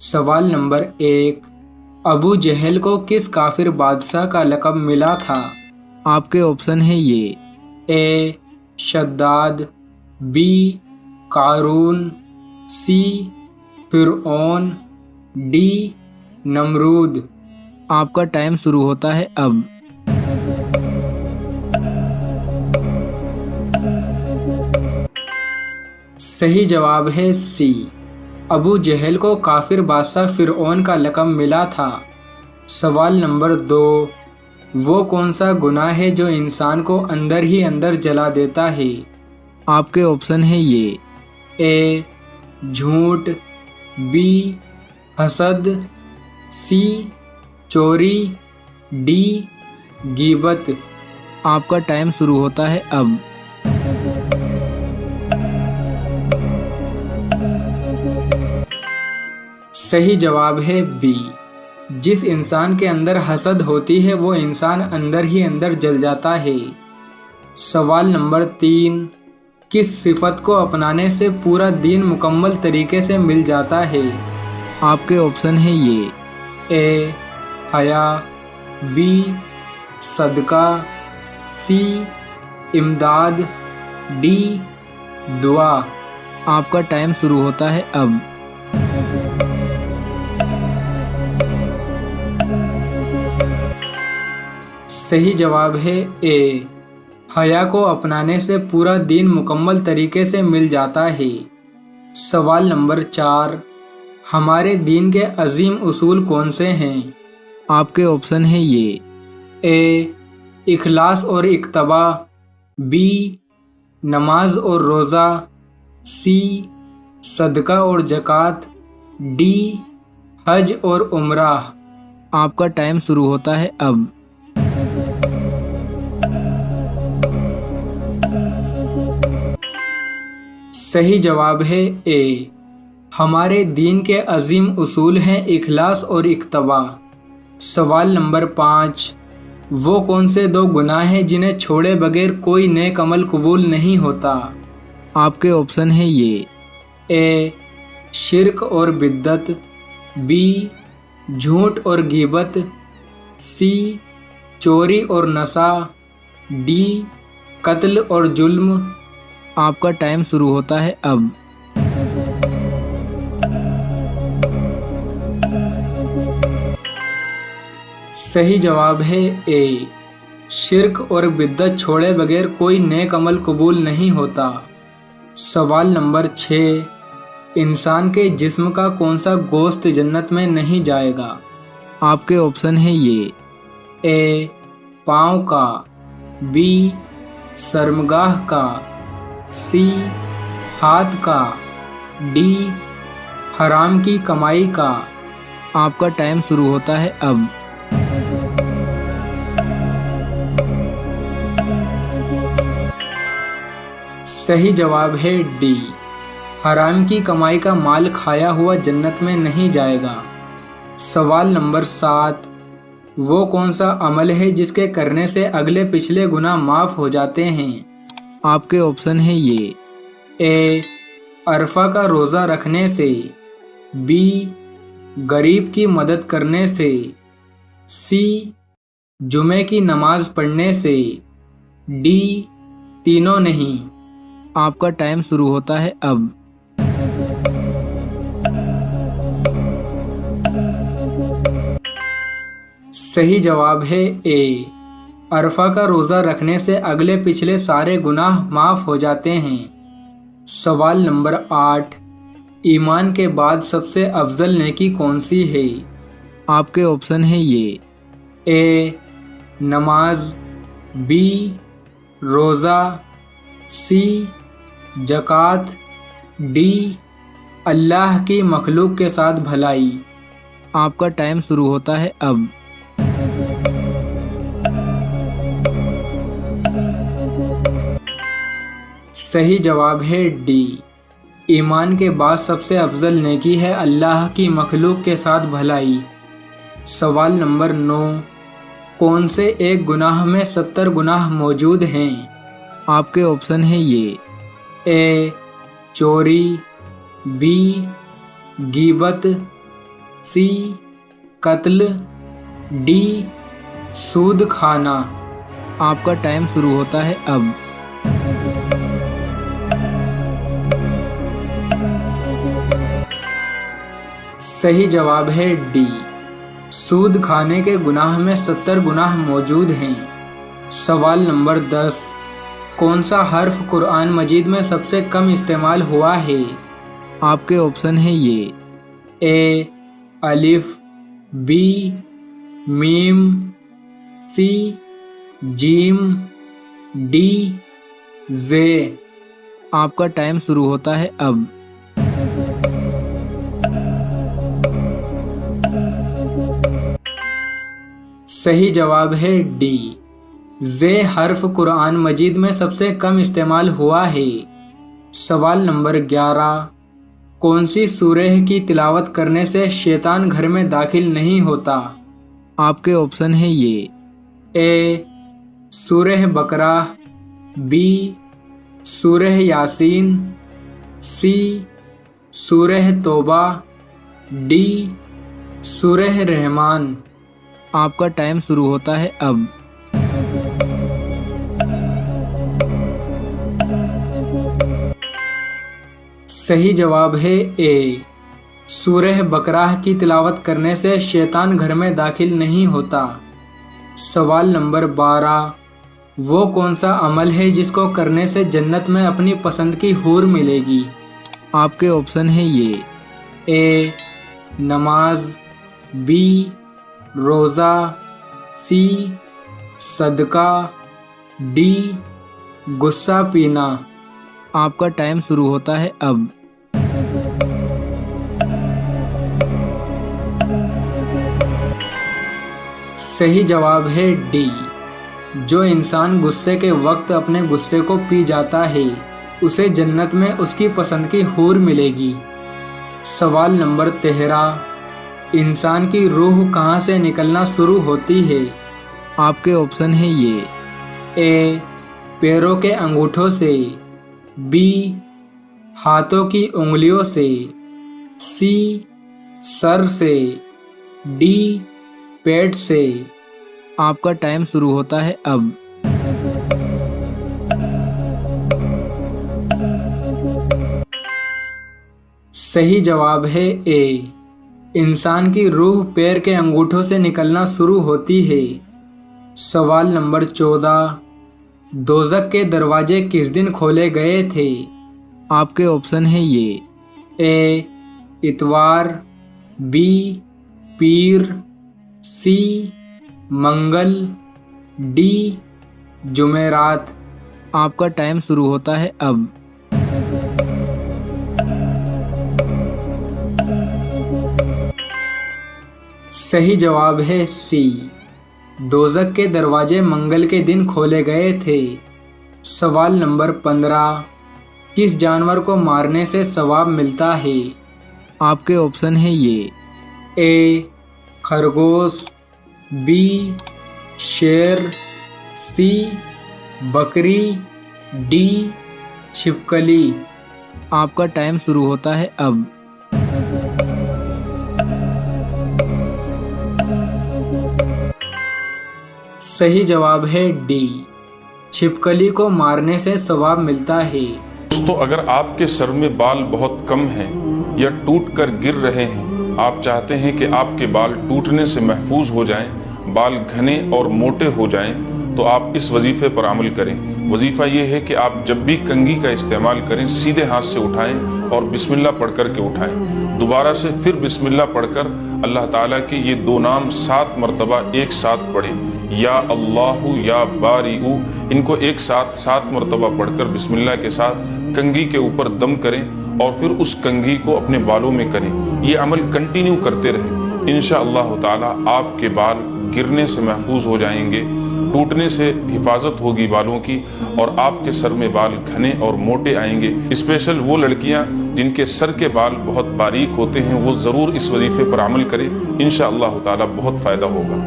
सवाल नंबर 1। अबू जहल को किस काफिर बादशाह का लक़ब मिला था? आपके ऑप्शन है ये। ए शद्दाद, बी कारून, सी फिरऔन, डी नमरूद। आपका टाइम शुरू होता है अब। सही जवाब है सी। अबू जहल को काफिर बादशाह फिरऔन का लक़ब मिला था। सवाल नंबर 2। वो कौन सा गुनाह है जो इंसान को अंदर ही अंदर जला देता है? आपके ऑप्शन है ये। ए झूठ, बी हसद, सी चोरी, डी गीबत। आपका टाइम शुरू होता है अब। सही जवाब है बी। जिस इंसान के अंदर हसद होती है वो इंसान अंदर ही अंदर जल जाता है। सवाल नंबर 3। किस सिफत को अपनाने से पूरा दीन मुकम्मल तरीके से मिल जाता है? आपके ऑप्शन है ये। ए हया, बी सदका, सी इमदाद, डी दुआ। आपका टाइम शुरू होता है अब। सही जवाब है ए। हया को अपनाने से पूरा दीन मुकम्मल तरीके से मिल जाता है। सवाल नंबर 4। हमारे दीन के अजीम उसूल कौन से हैं? आपके ऑप्शन है ये। ए इखलास और इक्तबा, बी नमाज और रोज़ा, सी सदका और ज़कात, डी हज और उम्राह। आपका टाइम शुरू होता है अब। सही जवाब है ए। हमारे दीन के अजीम उसूल हैं इखलास और इक्तबा। सवाल नंबर 5। वो कौन से 2 गुनाह हैं जिन्हें छोड़े बगैर कोई नेक अमल कबूल नहीं होता? आपके ऑप्शन है ये। ए शिर्क और बिद्दत, बी झूठ और गीबत, सी चोरी और नशा, डी कत्ल और जुल्म। आपका टाइम शुरू होता है अब। सही जवाब है ए। शिर्क और बिद्दत छोड़े बगैर कोई नेक अमल कबूल नहीं होता। सवाल नंबर 6। इंसान के जिस्म का कौन सा गोश्त जन्नत में नहीं जाएगा? आपके ऑप्शन है ये। ए पाँव का, बी शर्मगाह का, सी हाथ का, डी हराम की कमाई का। आपका टाइम शुरू होता है अब। सही जवाब है डी। हराम की कमाई का माल खाया हुआ जन्नत में नहीं जाएगा। सवाल नंबर 7। वो कौन सा अमल है जिसके करने से अगले पिछले गुनाह माफ़ हो जाते हैं? आपके ऑप्शन है ये। ए अरफा का रोज़ा रखने से, बी गरीब की मदद करने से, सी जुमे की नमाज पढ़ने से, डी तीनों नहीं। आपका टाइम शुरू होता है अब। सही जवाब है ए। अरफा का रोज़ा रखने से अगले पिछले सारे गुनाह माफ़ हो जाते हैं। सवाल नंबर 8। ईमान के बाद सबसे अफजल नेकी कौन सी है? आपके ऑप्शन है ये। ए नमाज, बी रोज़ा, सी ज़कात, डी अल्लाह की मखलूक के साथ भलाई। आपका टाइम शुरू होता है अब। सही जवाब है डी। ईमान के बाद सबसे अफजल नेकी है अल्लाह की मखलूक के साथ भलाई। सवाल नंबर 9। कौन से एक गुनाह में 70 गुनाह मौजूद हैं? आपके ऑप्शन है ये। ए चोरी, बी गीबत, सी कत्ल, डी सूद खाना। आपका टाइम शुरू होता है अब। सही जवाब है डी, सूद खाने के गुनाह में 70 गुनाह मौजूद हैं। सवाल नंबर 10, कौन सा हर्फ कुरान मजीद में सबसे कम इस्तेमाल हुआ है? आपके ऑप्शन है ये। ए अलिफ, बी मीम, सी जीम, डी जे। आपका टाइम शुरू होता है अब। सही जवाब है डी, जे हर्फ कुरान मजीद में सबसे कम इस्तेमाल हुआ है। सवाल नंबर 11, कौन सी सूरह की तिलावत करने से शैतान घर में दाखिल नहीं होता? आपके ऑप्शन है ये। ए सूरह बकरा, बी सूरह यासीन, सी सूरह तौबा, डी सूरह रहमान। आपका टाइम शुरू होता है अब। सही जवाब है ए, सूरह बकराह की तिलावत करने से शैतान घर में दाखिल नहीं होता। सवाल नंबर 12, वो कौन सा अमल है जिसको करने से जन्नत में अपनी पसंद की हूर मिलेगी? आपके ऑप्शन है ये। ए नमाज, बी रोज़ा, सी सदका, डी गुस्सा पीना। आपका टाइम शुरू होता है अब। सही जवाब है डी, जो इंसान गुस्से के वक्त अपने गुस्से को पी जाता है उसे जन्नत में उसकी पसंद की हूर मिलेगी। सवाल नंबर 13, इंसान की रूह कहाँ से निकलना शुरू होती है? आपके ऑप्शन है ये। ए पैरों के अंगूठों से, बी हाथों की उंगलियों से, सी सर से, डी पेट से। आपका टाइम शुरू होता है अब। सही जवाब है ए, इंसान की रूह पैर के अंगूठों से निकलना शुरू होती है। सवाल नंबर 14, दोज़ख के दरवाजे किस दिन खोले गए थे? आपके ऑप्शन है ये। ए इतवार, बी पीर, सी मंगल, डी जुमेरात। आपका टाइम शुरू होता है अब। सही जवाब है सी, दोज़ख के दरवाजे मंगल के दिन खोले गए थे। सवाल नंबर 15, किस जानवर को मारने से सवाब मिलता है? आपके ऑप्शन है ये। ए खरगोश, बी शेर, सी बकरी, डी छिपकली। आपका टाइम शुरू होता है अब। सही जवाब है डी, छिपकली को मारने से सवाब मिलता है। दोस्तों, अगर आपके सर में बाल बहुत कम हैं या टूट कर गिर रहे हैं, आप चाहते हैं कि आपके बाल टूटने से महफूज हो जाएं, बाल घने और मोटे हो जाएं, तो आप इस वजीफे पर अमल करें। वजीफा ये है कि आप जब भी कंघी का इस्तेमाल करें सीधे हाथ से उठाएं और बिस्मिल्लाह पढ़ कर के उठाएं। दोबारा से फिर बिस्मिल्लाह पढ़कर अल्लाह ताला के ये 2 नाम 7 मरतबा एक साथ पढ़ें, या अल्लाहु या बारीउ। इनको एक साथ 7 मरतबा पढ़कर बिस्मिल्लाह के साथ कंघी के ऊपर दम करें और फिर उस कंघी को अपने बालों में करें। ये अमल कंटिन्यू करते रहें। इंशाअल्लाह ताला आपके बाल गिरने से महफूज हो जाएंगे, टूटने से हिफाजत होगी बालों की, और आपके सर में बाल घने और मोटे आएंगे। स्पेशल वो लड़कियां जिनके सर के बाल बहुत बारीक होते हैं, वो ज़रूर इस वजीफे पर अमल करें। इंशाअल्लाह ताला बहुत फ़ायदा होगा।